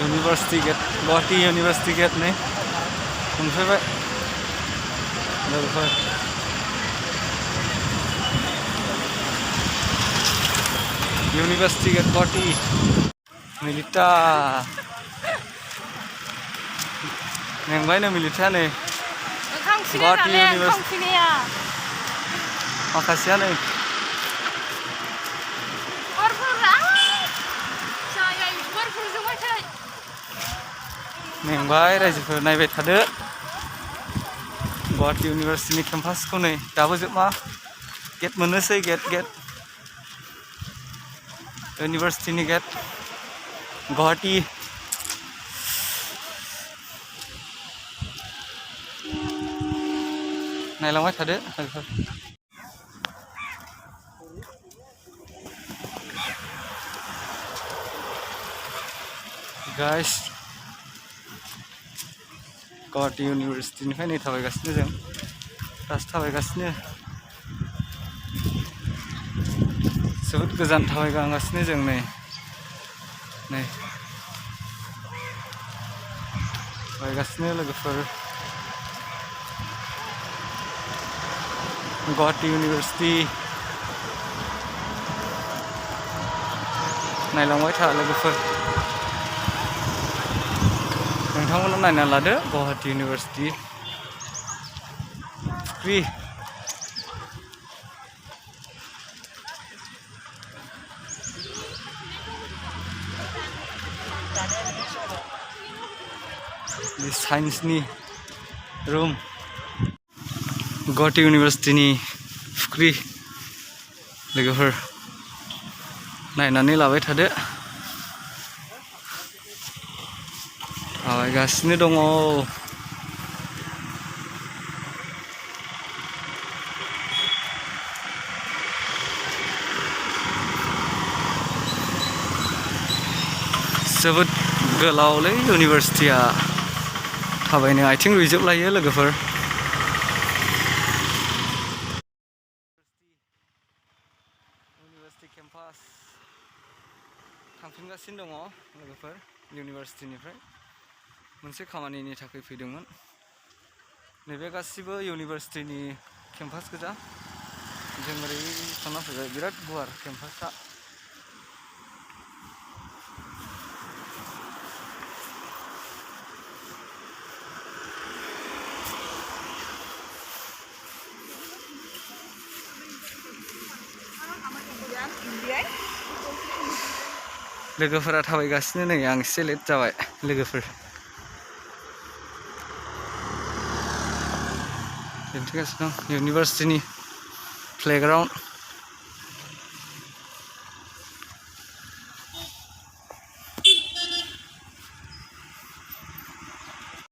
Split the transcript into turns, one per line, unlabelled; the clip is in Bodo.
University Gate, Gauhati University Gate này, không phải vậy. Được rồi. University Gate Gauhati, Milita. Neng bay na Milita này. Gauhati University. Makasih nih. Neng bay रायजोफोर नायबाय थादो Gauhati University नि केम्पासखौ नै दाबो जोबमा गेट मोननोसै गेट University नि गेट Gauhati नायलांबाय थादो guys Gauhati University निफ्राय नै थाबायगासिनो जों दासो थाबायगासिनो जोबोद गोजान थाबायगासिनो जों नै थाबायगासिनो लोगोफोर Gauhati University नायलांबाय था लोगोफोर नोंथांमोना नायना लादो Gauhati University फ्रि साइन्सनि रुम Gauhati University नि फुख्रि लोगोफोर नायनानै लाबाय थादो थाबायगासिनो दङ जोबोद गोलावलै इउनिभारसिटिया थाबायनो आथिं रुइजोबलायो लोगोफोर इउनिभारसिटि केम्पास थांफिनगासिनो दङ लोगोफोर इउनिभारसिटिनिफ्राय मोनसे खामानिनि थाखाय फैदोंमोन नैबे गासिबो इउनिभारसिटिनि केम्पास गोजा जों ओरै थांना फैबाय बिराद गुवार केम्पासआ लोगोफोरा थाबायगासिनो नै आं एसे लेट जाबाय लोगोफोर दिन्थिगासिनो दं इउनिभारसिटिनि प्लेग्राउन्ड